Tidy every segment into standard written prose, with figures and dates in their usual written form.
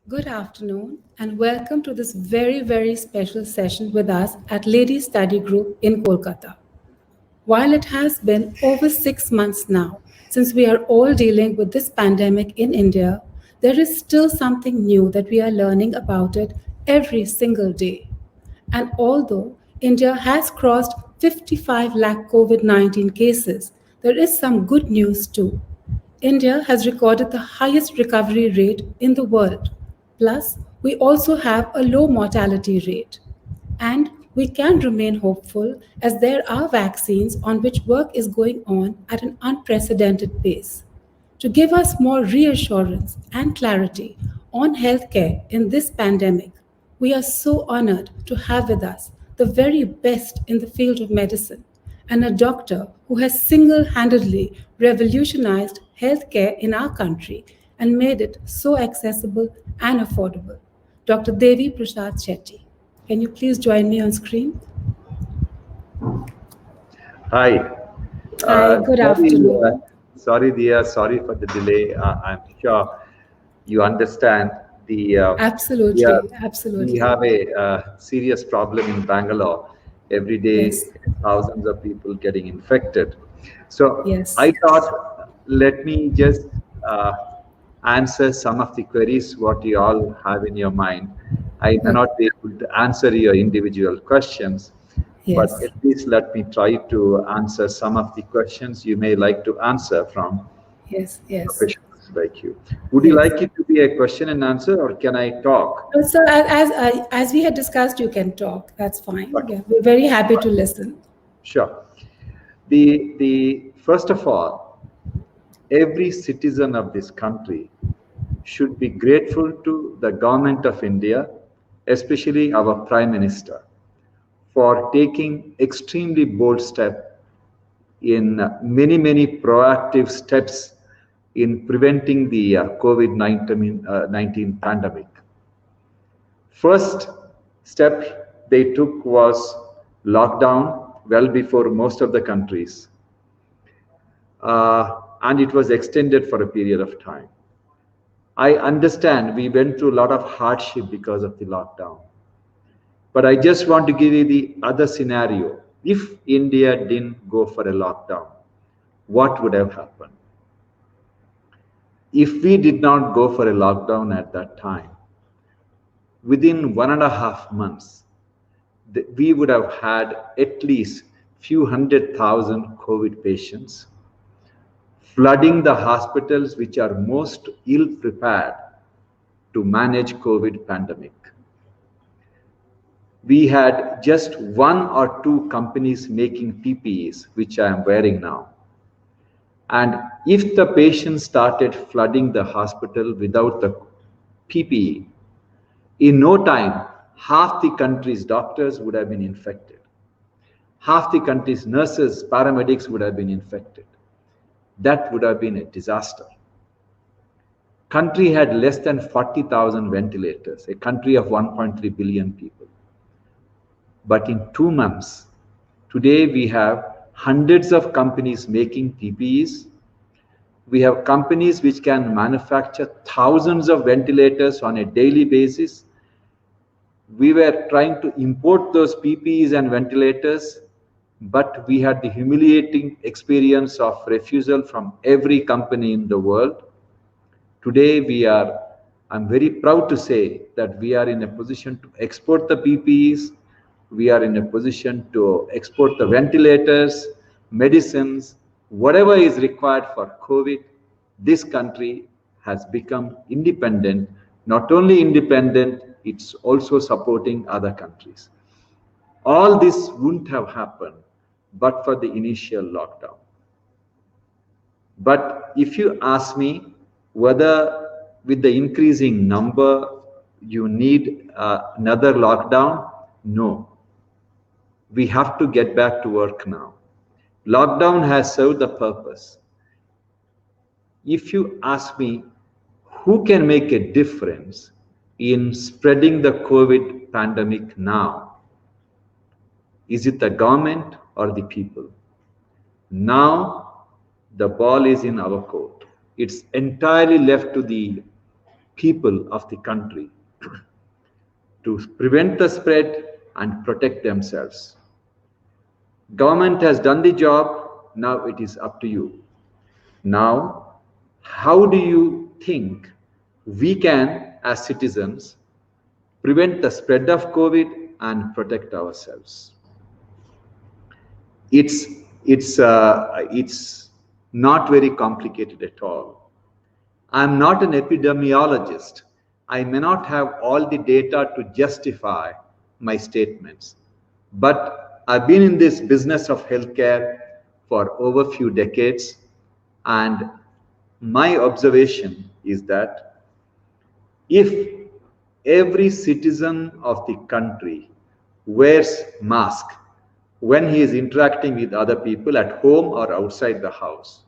Good afternoon and welcome to this very special session with us at Lady Study Group in Kolkata. While it has been over 6 months now since we are all dealing with this pandemic in India, there is still something new that we are learning about it every single day. And although India has crossed 55 lakh COVID 19 cases, there is some good news too. India has recorded the highest recovery rate in the world. Plus, we also have a low mortality rate. And we can remain hopeful as there are vaccines on which work is going on at an unprecedented pace. To give us more reassurance and clarity on healthcare in this pandemic, we are so honored to have with us the very best in the field of medicine and a doctor who has single handedly revolutionized healthcare in our country and made it so accessible and affordable. Dr. Devi Prasad Shetty. Can you please join me on screen? Hi. Hi, good Sorry, afternoon. sorry, Dia. Sorry for the delay. I'm sure you understand the we are Absolutely, we absolutely. have a serious problem in Bangalore. Every day, Yes, thousands of people getting infected. So I yes. thought, let me just uh, answer some of the queries what you all have in your mind. I may Okay. not be able to answer your individual questions, but Yes, at least let me try to answer some of the questions you may like to answer from yes, yes, professionals like you. Would you yes. like it to be a question and answer, or can I talk? So as we had discussed, you can talk. That's fine. Okay, Yeah, we're very happy to listen. sure. The first of all, every citizen of this country should be grateful to the government of India, especially our Prime Minister, for taking extremely bold step in many proactive steps in preventing the COVID-19 pandemic. First step they took was lockdown well before most of the countries, and it was extended for a period of time. I understand we went through a lot of hardship because of the lockdown, but I just want to give you the other scenario. If India didn't go for a lockdown, what would have happened? If we did not go for a lockdown at that time, within 1.5 months, we would have had at least few 100,000 COVID patients, flooding the hospitals which are most ill prepared to manage COVID pandemic. We had just one or two companies making PPEs, which I am wearing now. And if the patient started flooding the hospital without the PPE, in no time, half the country's doctors would have been infected. Half the country's nurses, paramedics would have been infected. That would have been a disaster. Country had less than 40,000 ventilators, a country of 1.3 billion people. But in 2 months, today we have hundreds of companies making PPEs. We have companies which can manufacture thousands of ventilators on a daily basis. We were trying to import those PPEs and ventilators, but we had the humiliating experience of refusal from every company in the world. Today I'm very proud to say that we are in a position to export the PPEs. We are in a position to export the ventilators, medicines, whatever is required for COVID. This country has become independent. Not only independent, it's also supporting other countries. All this wouldn't have happened but for the initial lockdown. But if you ask me whether with the increasing number you need another lockdown, no. We have to get back to work now. Lockdown has served the purpose. If you ask me who can make a difference in spreading the COVID pandemic now, is it the government or the people? Now the ball is in our court. It's entirely left to the people of the country to prevent the spread and protect themselves. Government has done the job, now it is up to you. Now, how do you think we can, as citizens, prevent the spread of COVID and protect ourselves? It's not very complicated at all. I'm not an epidemiologist. I may not have all the data to justify my statements, but I've been in this business of healthcare for over a few decades, and my observation is that if every citizen of the country wears mask when he is interacting with other people at home or outside the house,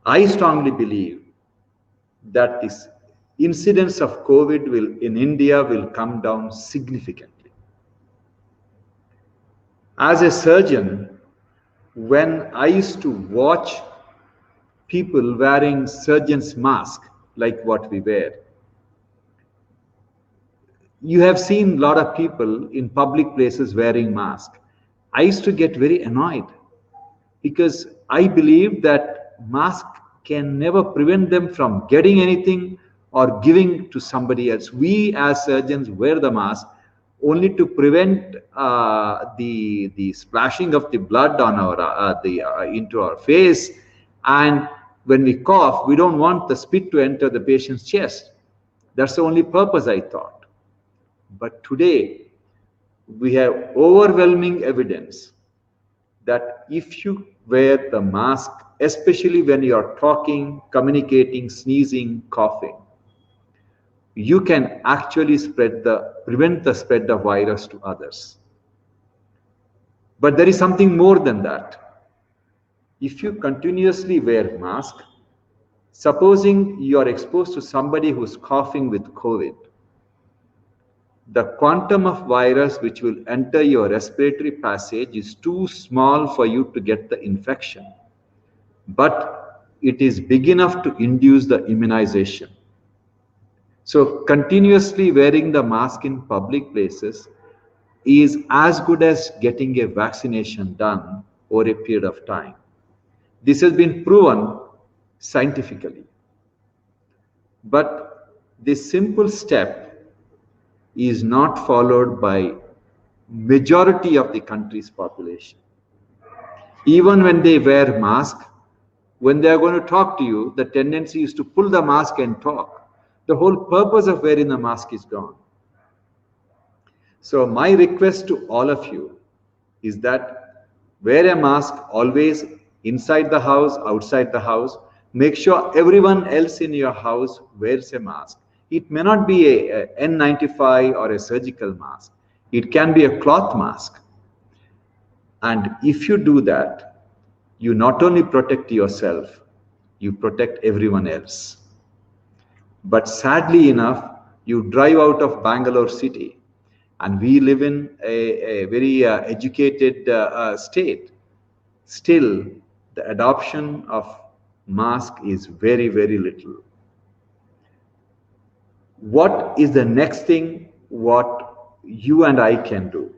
I strongly believe that this incidence of COVID in India will come down significantly. As a surgeon, when I used to watch people wearing surgeon's mask like what we wear, you have seen a lot of people in public places wearing masks. I used to get very annoyed because I believe that mask can never prevent them from getting anything or giving to somebody else. We as surgeons wear the mask only to prevent the splashing of the blood on our into our face, and when we cough, we don't want the spit to enter the patient's chest. That's the only purpose, I thought. But today, we have overwhelming evidence that if you wear the mask, especially when you are talking, communicating, sneezing, coughing, you can actually prevent the spread of virus to others. But there is something more than that. If you continuously wear mask, supposing you are exposed to somebody who's coughing with COVID, the quantum of virus which will enter your respiratory passage is too small for you to get the infection, but it is big enough to induce the immunization. So continuously wearing the mask in public places is as good as getting a vaccination done over a period of time. This has been proven scientifically. But this simple step is not followed by majority of the country's population. Even when they wear mask, when they are going to talk to you, the tendency is to pull the mask and talk. The whole purpose of wearing the mask is gone. So my request to all of you is that wear a mask always inside the house, outside the house. Make sure everyone else in your house wears a mask. It may not be a N95 or a surgical mask. It can be a cloth mask. And if you do that, you not only protect yourself, you protect everyone else. But sadly enough, you drive out of Bangalore city, and we live in a very educated state. Still, the adoption of mask is very, very little. What is the next thing what you and I can do?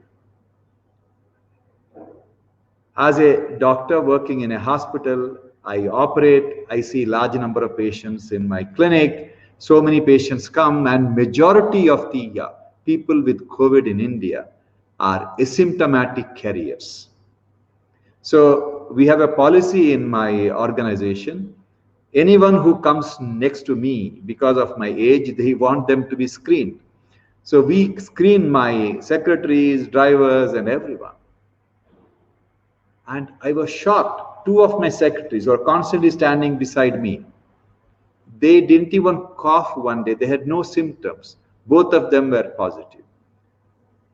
As a doctor working in a hospital, I operate, I see large number of patients in my clinic. So many patients come, and majority of the people with COVID in India are asymptomatic carriers. So we have a policy in my organization. Anyone who comes next to me because of my age, they want them to be screened. So we screen my secretaries, drivers, and everyone. And I was shocked. Two of my secretaries were constantly standing beside me. They didn't even cough one day. They had no symptoms. Both of them were positive.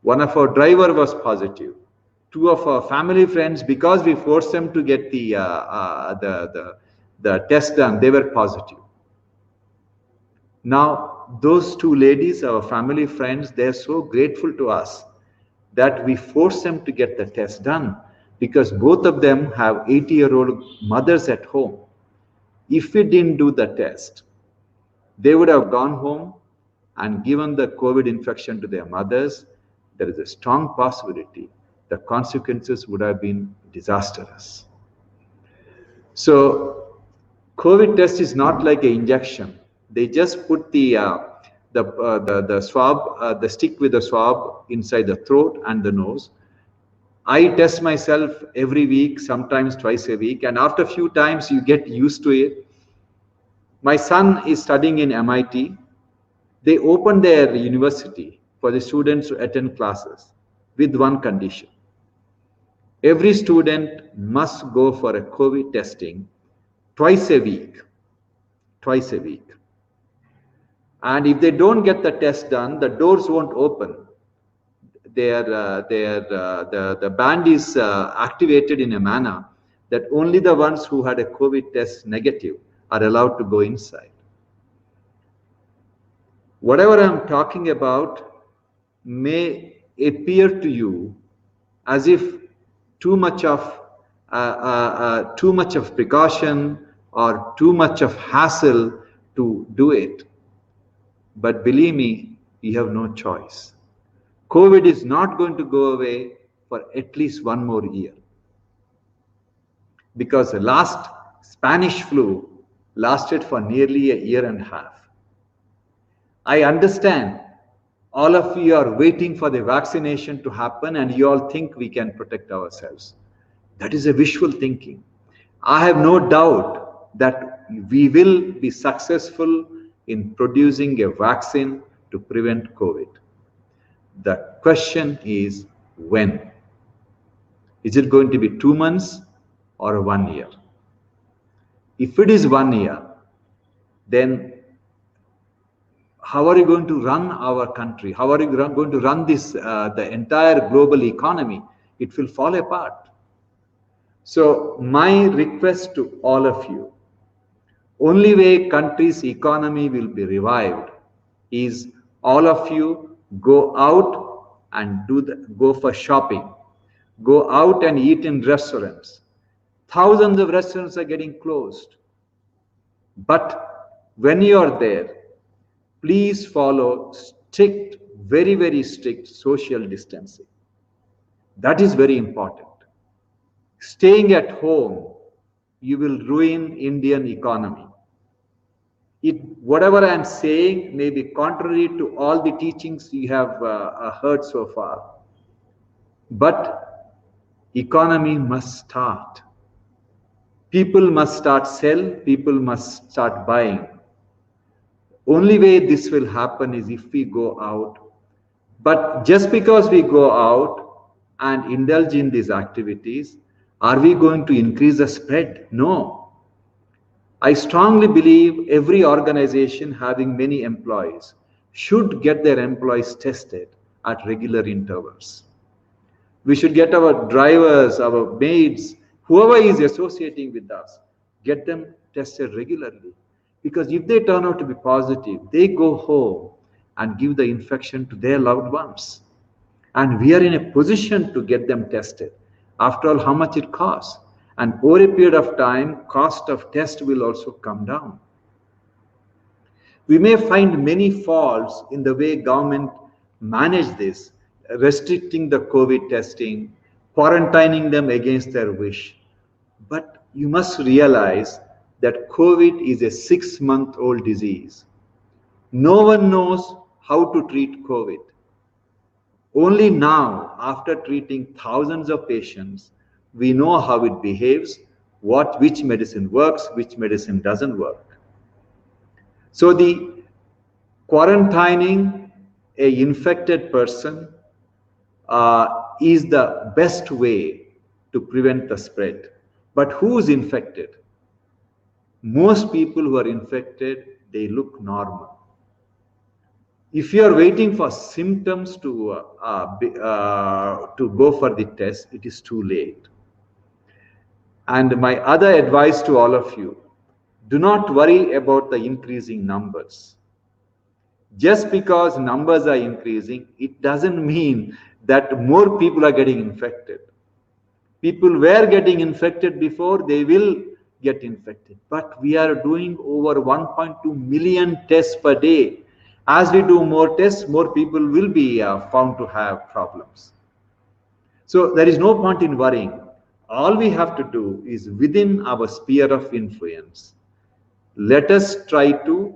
One of our driver was positive. Two of our family friends, because we forced them to get the test done, they were positive. Now, those two ladies, our family friends, they're so grateful to us that we forced them to get the test done, because both of them have 80-year-old mothers at home. If we didn't do the test, they would have gone home and given the COVID infection to their mothers. There is a strong possibility the consequences would have been disastrous. So COVID test is not like an injection. They just put the swab, the stick with the swab inside the throat and the nose. I test myself every week, sometimes twice a week, and after a few times you get used to it. My son is studying in MIT. They opened their university for the students to attend classes with one condition. Every student must go for a COVID testing twice a week. Twice a week. And if they don't get the test done, the doors won't open. The band is activated in a manner that only the ones who had a COVID test negative are allowed to go inside. Whatever I'm talking about may appear to you as if too much of precaution or too much of hassle to do it. But believe me, you have no choice. COVID is not going to go away for at least one more year. Because the last Spanish flu lasted for nearly a year and a half. I understand all of you are waiting for the vaccination to happen and you all think we can protect ourselves. That is a wishful thinking. I have no doubt that we will be successful in producing a vaccine to prevent COVID. The question is when? Is it going to be 2 months or 1 year? If it is 1 year, then how are you going to run our country? How are you going to run this, the entire global economy? It will fall apart. So my request to all of you, only way country's economy will be revived is all of you go out and go for shopping. Go out and eat in restaurants. Thousands of restaurants are getting closed. But when you are there, please follow strict, very, very strict social distancing. That is very important. Staying at home, you will ruin Indian economy. Whatever I am saying may be contrary to all the teachings you have heard so far. But economy must start. People must start sell, people must start buying. Only way this will happen is if we go out. But just because we go out and indulge in these activities, are we going to increase the spread? No. I strongly believe every organization having many employees should get their employees tested at regular intervals. We should get our drivers, our maids, whoever is associating with us, get them tested regularly. Because if they turn out to be positive, they go home and give the infection to their loved ones. And we are in a position to get them tested. After all, how much it costs? And over a period of time, cost of test will also come down. We may find many faults in the way government manage this, restricting the COVID testing, quarantining them against their wish. But you must realize that COVID is a 6-month-old disease. No one knows how to treat COVID. Only now, after treating thousands of patients, we know how it behaves, which medicine works, which medicine doesn't work. So the quarantining an infected person is the best way to prevent the spread. But who is infected? Most people who are infected, they look normal. If you are waiting for symptoms to go for the test, it is too late. And my other advice to all of you, do not worry about the increasing numbers. Just because numbers are increasing, it doesn't mean that more people are getting infected. People were getting infected before, they will get infected. But we are doing over 1.2 million tests per day. As we do more tests, more people will be found to have problems. So there is no point in worrying. All we have to do is within our sphere of influence. Let us try to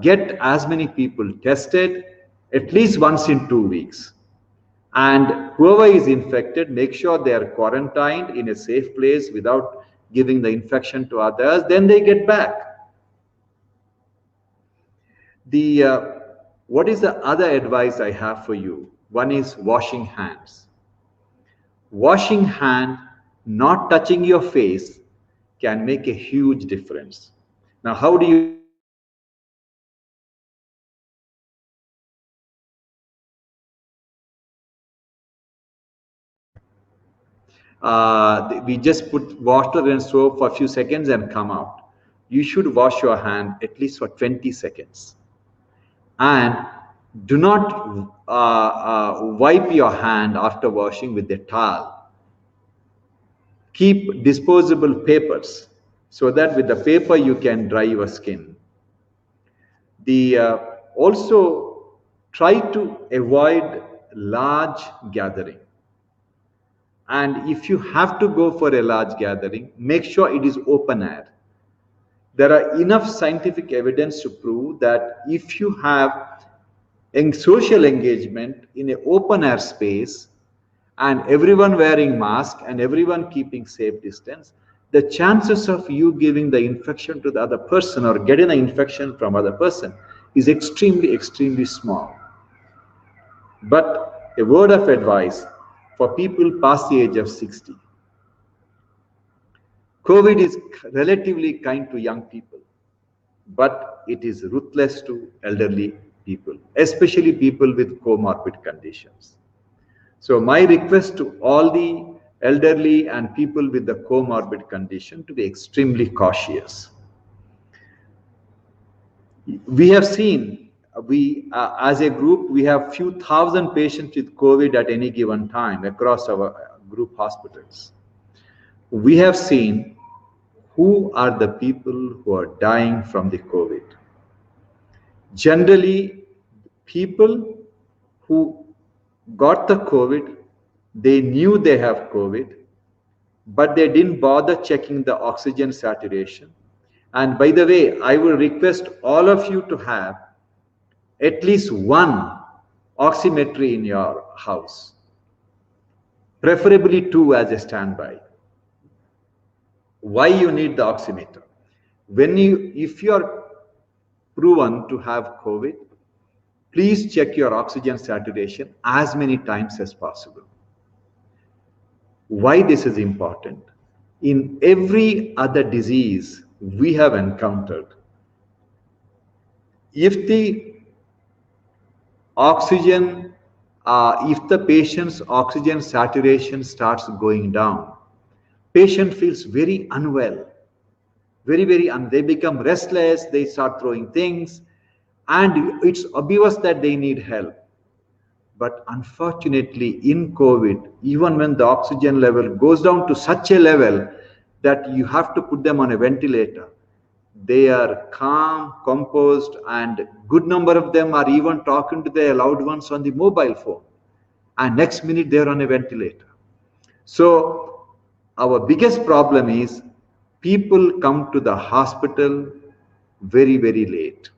get as many people tested at least once in 2 weeks. And whoever is infected, make sure they are quarantined in a safe place without giving the infection to others. Then they get back. What is the other advice I have for you? One is washing hands. Washing hand, not touching your face, can make a huge difference. Now, how do you we just put water and soap for a few seconds and come out. You should wash your hand at least for 20 seconds. And do not wipe your hand after washing with a towel. Keep disposable papers so that with the paper you can dry your skin. Also try to avoid large gathering. And if you have to go for a large gathering, make sure it is open air. There are enough scientific evidence to prove that if you have a social engagement in an open air space and everyone wearing mask and everyone keeping safe distance, the chances of you giving the infection to the other person or getting an infection from other person is extremely, extremely small. But a word of advice for people past the age of 60. COVID is relatively kind to young people, but it is ruthless to elderly people, especially people with comorbid conditions. So my request to all the elderly and people with the comorbid condition to be extremely cautious. We have seen, as a group, we have few thousand patients with COVID at any given time across our group hospitals. We have seen who are the people who are dying from the COVID. Generally, people who got the COVID, they knew they have COVID, but they didn't bother checking the oxygen saturation. And by the way, I will request all of you to have at least one oximetry in your house, preferably two as a standby. Why you need the oximeter? If you are proven to have COVID, please check your oxygen saturation as many times as possible. Why this is important? In every other disease we have encountered, if the oxygen, if the patient's oxygen saturation starts going down, patient feels very unwell, they become restless, they start throwing things, and it's obvious that they need help. But unfortunately, in COVID, even when the oxygen level goes down to such a level that you have to put them on a ventilator, they are calm, composed, and good number of them are even talking to their loved ones on the mobile phone. And next minute, they're on a ventilator. So our biggest problem is people come to the hospital very, very late.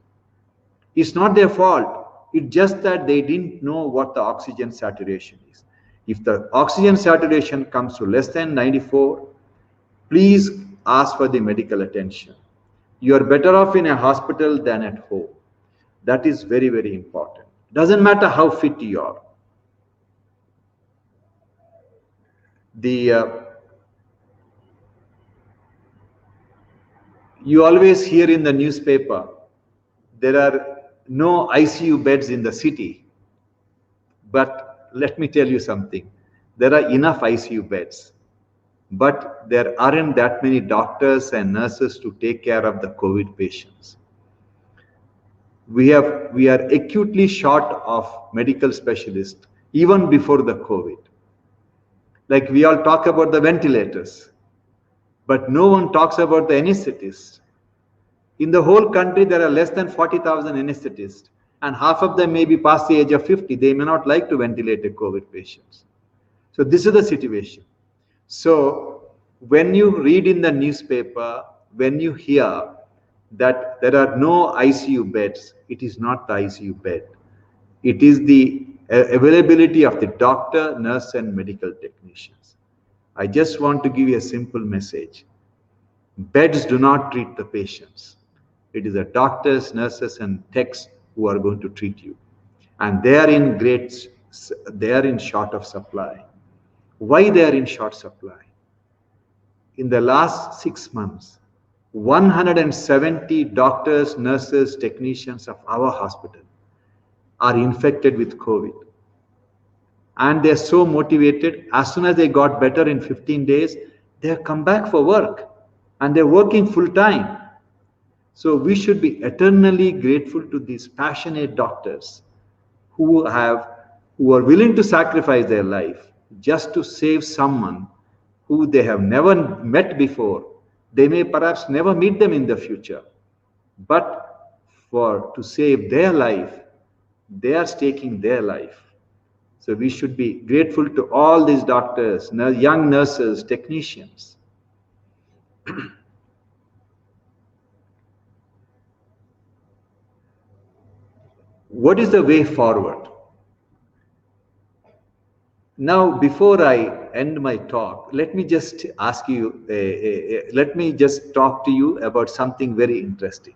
It's not their fault. It's just that they didn't know what the oxygen saturation is. If the oxygen saturation comes to less than 94, please ask for the medical attention. You are better off in a hospital than at home. That is very, very important. Doesn't matter how fit you are. You always hear in the newspaper, there are no ICU beds in the city. But let me tell you something. There are enough ICU beds, but there aren't that many doctors and nurses to take care of the COVID patients. We are acutely short of medical specialists even before the COVID. Like we all talk about the ventilators. But no one talks about the anesthetists. In the whole country, there are less than 40,000 anesthetists, and half of them may be past the age of 50. They may not like to ventilate the COVID patients. So this is the situation. So when you read in the newspaper, when you hear that there are no ICU beds, it is not the ICU bed. It is the availability of the doctor, nurse, and medical technicians. I just want to give you a simple message. Beds do not treat the patients. It is the doctors, nurses, and techs who are going to treat you. And they are in short of supply. Why they are in short supply? In the last 6 months, 170 doctors, nurses, technicians of our hospital are infected with COVID. And they're so motivated. As soon as they got better in 15 days, they have come back for work and they're working full time. So we should be eternally grateful to these passionate doctors who are willing to sacrifice their life just to save someone who they have never met before. They may perhaps never meet them in the future, but to save their life, they are staking their life. So we should be grateful to all these doctors, young nurses, technicians. What is the way forward? Now, before I end my talk, let me just ask you, let me just talk to you about something very interesting.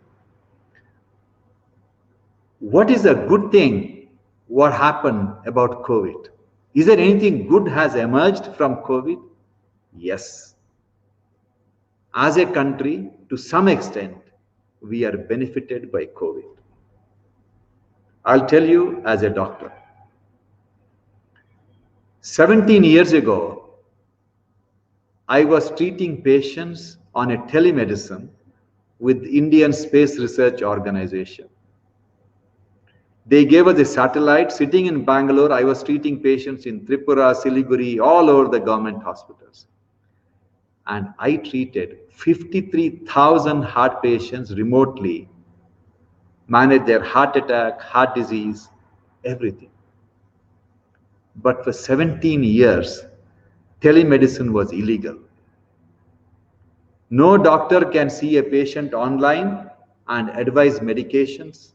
What is a good thing? What happened about COVID? Is there anything good has emerged from COVID? Yes. As a country, to some extent, we are benefited by COVID. I'll tell you as a doctor. 17 years ago, I was treating patients on a telemedicine with Indian Space Research Organization. They gave us a satellite. Sitting in Bangalore, I was treating patients in Tripura, Siliguri, all over the government hospitals. And I treated 53,000 heart patients remotely, managed their heart attack, heart disease, everything. But for 17 years, telemedicine was illegal. No doctor can see a patient online and advise medications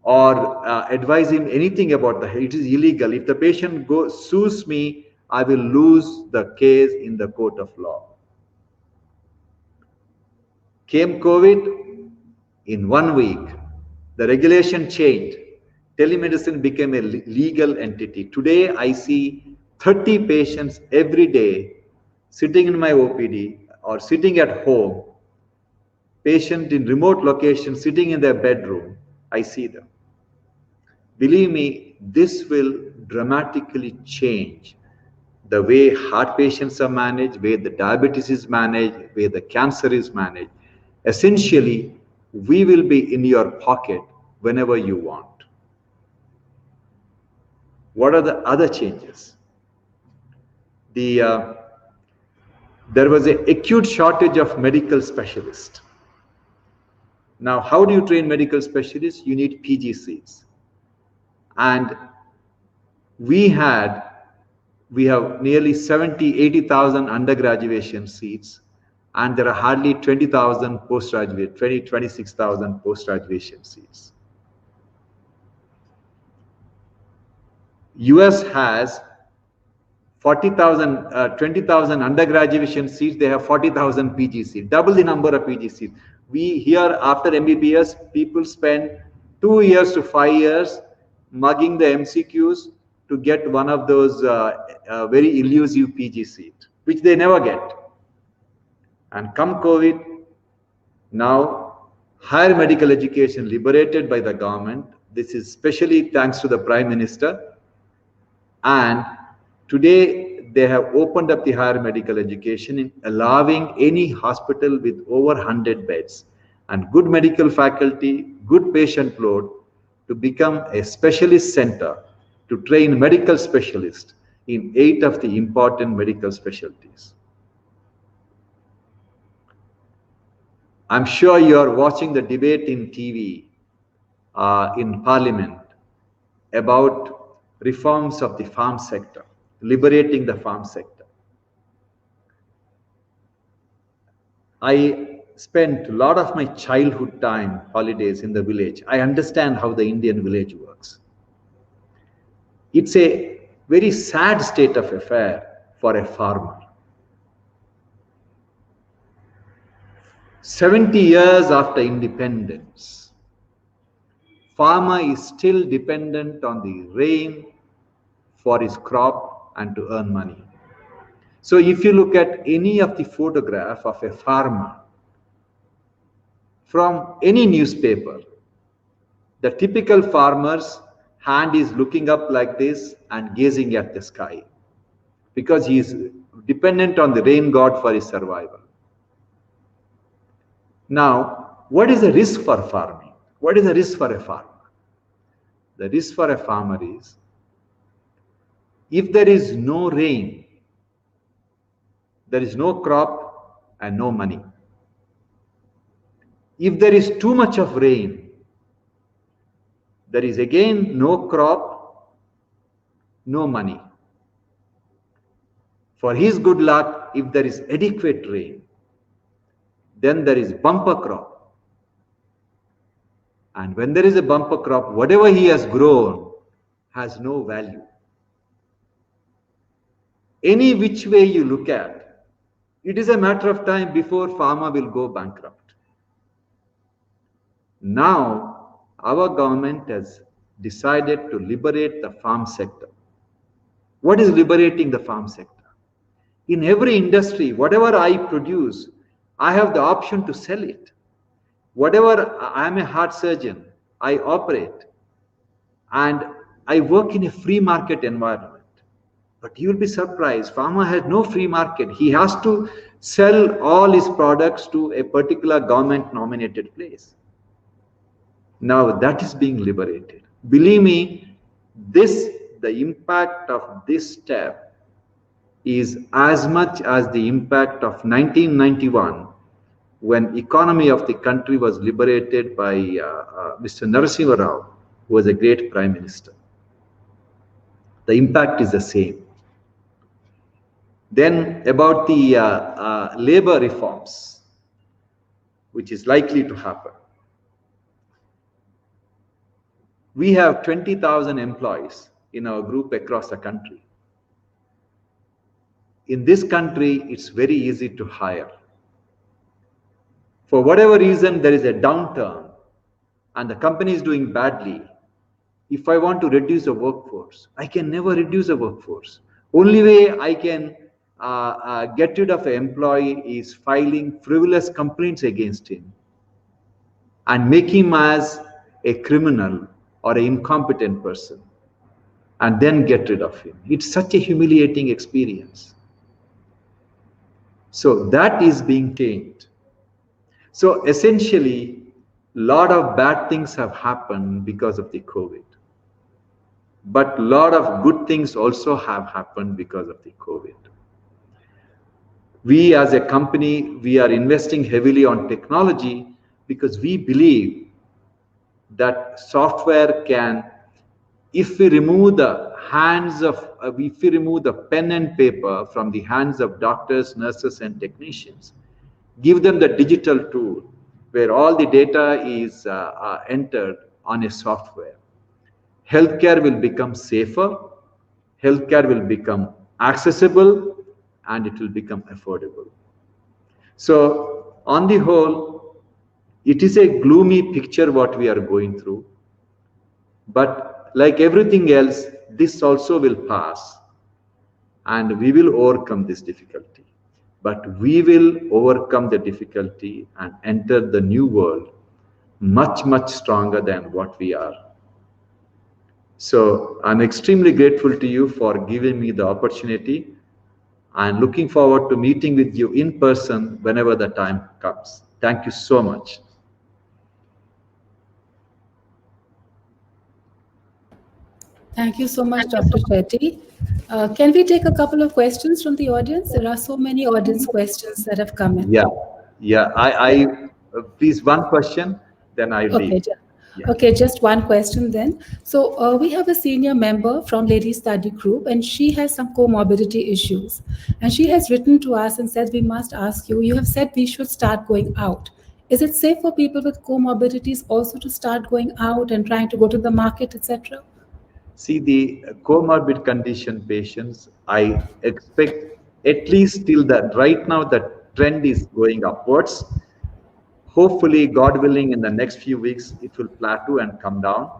or advise him anything about it is illegal. If the patient sues me, I will lose the case in the court of law. Came COVID, in 1 week, the regulation changed. Telemedicine became a legal entity. Today, I see 30 patients every day sitting in my OPD or sitting at home, patient in remote locations sitting in their bedroom. I see them. Believe me, this will dramatically change the way heart patients are managed, way the diabetes is managed, way the cancer is managed. Essentially, we will be in your pocket whenever you want. What are the other changes? There was an acute shortage of medical specialists. Now, how do you train medical specialists? You need PG seats. And we have nearly 80,000 undergraduate seats, and there are hardly 20,000 postgraduate, 26,000 post-graduation seats. US has 20,000 undergraduate seats. They have 40,000 PG seats, double the number of PG seats. We here, after MBBS, people spend 2 years to 5 years mugging the MCQs to get one of those very elusive PG seats, which they never get. And come COVID, now higher medical education liberated by the government. This is especially thanks to the Prime Minister. And today they have opened up the higher medical education in allowing any hospital with over 100 beds and good medical faculty, good patient load to become a specialist center to train medical specialists in 8 of the important medical specialties. I'm sure you are watching the debate in TV, in Parliament, about reforms of the farm sector, liberating the farm sector. I spent a lot of my childhood time, holidays in the village. I understand how the Indian village works. It's a very sad state of affair for a farmer. 70 years after independence, farmer is still dependent on the rain for his crop and to earn money. So if you look at any of the photograph of a farmer from any newspaper, the typical farmer's hand is looking up like this and gazing at the sky because he is dependent on the rain god for his survival. Now, what is the risk for farming? What is the risk for a farmer? The risk for a farmer is, if there is no rain, there is no crop and no money. If there is too much of rain, there is again no crop, no money. For his good luck, if there is adequate rain, then there is bumper crop. And when there is a bumper crop, whatever he has grown has no value. Any which way you look at, it is a matter of time before farmer will go bankrupt. Now, our government has decided to liberate the farm sector. What is liberating the farm sector? In every industry, whatever I produce, I have the option to sell it. Whatever, I am a heart surgeon, I operate, and I work in a free market environment. But you will be surprised, farmer has no free market. He has to sell all his products to a particular government nominated place. Now that is being liberated. Believe me, the impact of this step is as much as the impact of 1991, when economy of the country was liberated by Mr. Narasimha Rao, who was a great prime minister. The impact is the same. Then about the labor reforms, which is likely to happen. We have 20,000 employees in our group across the country. In this country, it's very easy to hire. For whatever reason, there is a downturn and the company is doing badly. If I want to reduce the workforce, I can never reduce the workforce. Only way I can get rid of an employee is filing frivolous complaints against him and make him as a criminal or an incompetent person and then get rid of him. It's such a humiliating experience. So that is being changed. So essentially, a lot of bad things have happened because of the COVID. But a lot of good things also have happened because of the COVID. We as a company, we are investing heavily on technology because we believe that software can, if we remove the pen and paper from the hands of doctors, nurses, and technicians, give them the digital tool where all the data is entered on a software. Healthcare will become safer, healthcare will become accessible, and it will become affordable. So on the whole, it is a gloomy picture what we are going through. But like everything else, this also will pass and we will overcome this difficulty. But we will overcome the difficulty and enter the new world much, much stronger than what we are. So I'm extremely grateful to you for giving me the opportunity and looking forward to meeting with you in person whenever the time comes. Thank you so much. Thank you so much, Dr. Shetty. Can we take a couple of questions from the audience? There are so many audience questions that have come in. Yeah. Please, one question, then I Okay, leave. Yeah. okay, just one question then. So we have a senior member from Lady Study Group, and she has some comorbidity issues. And she has written to us and said, we must ask you, you have said we should start going out. Is it safe for people with comorbidities also to start going out and trying to go to the market, etc.? See, the comorbid condition patients, I expect at least till that right now the trend is going upwards. Hopefully, God willing, in the next few weeks, it will plateau and come down.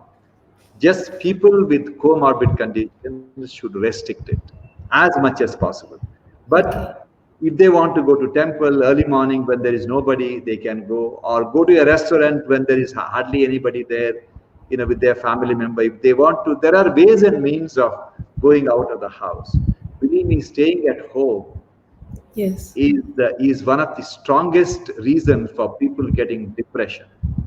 Just people with comorbid conditions should restrict it as much as possible. Okay. But if they want to go to temple early morning when there is nobody, they can go, or go to a restaurant when there is hardly anybody there, with their family member. If they want to, there are ways and means of going out of the house. Believe me, staying at home Yes. is one of the strongest reasons for people getting depression.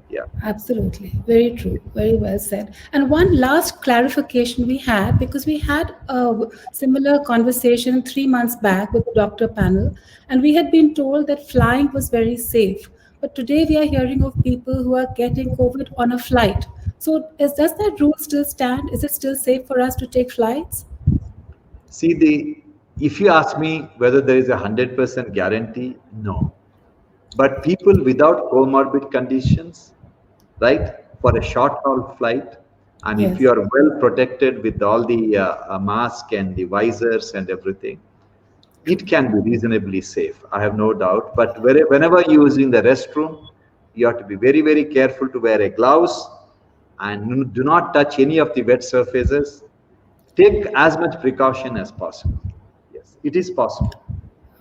Yeah. Absolutely. Very true. Very well said. And one last clarification we had, because we had a similar conversation 3 months back with the doctor panel, and we had been told that flying was very safe. But today we are hearing of people who are getting COVID on a flight. So does that rule still stand? Is it still safe for us to take flights? See, if you ask me whether there is 100% guarantee, no. But people without comorbid conditions, right, for a short haul flight, and if Yes. you are well protected with all the mask and the visors and everything, it can be reasonably safe. I have no doubt. But whenever you're using the restroom, you have to be very, very careful to wear a gloves and do not touch any of the wet surfaces. Take as much precaution as possible. Yes, it is possible.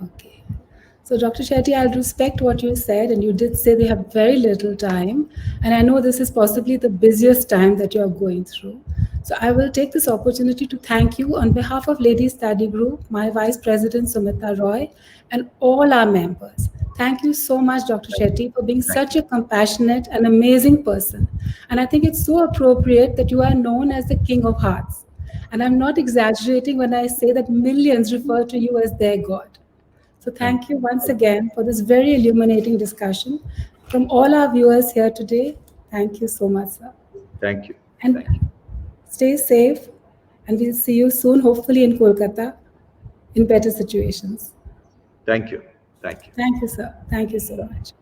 Okay. So, Dr. Shetty, I'll respect what you said, and you did say they have very little time. And I know this is possibly the busiest time that you're going through. So, I will take this opportunity to thank you on behalf of Ladies Study Group, my Vice President Sumita Roy, and all our members. Thank you so much, Dr. Shetty, for being Thank such a compassionate and amazing person. And I think it's so appropriate that you are known as the King of Hearts. And I'm not exaggerating when I say that millions refer to you as their God. So thank thank you once again for this very illuminating discussion. From all our viewers here today, thank you so much, sir. thank you. And Thank you. stay safe, and we'll see you soon, hopefully in Kolkata, in better situations. Thank you. Thank you. Thank you, sir. Thank you so much.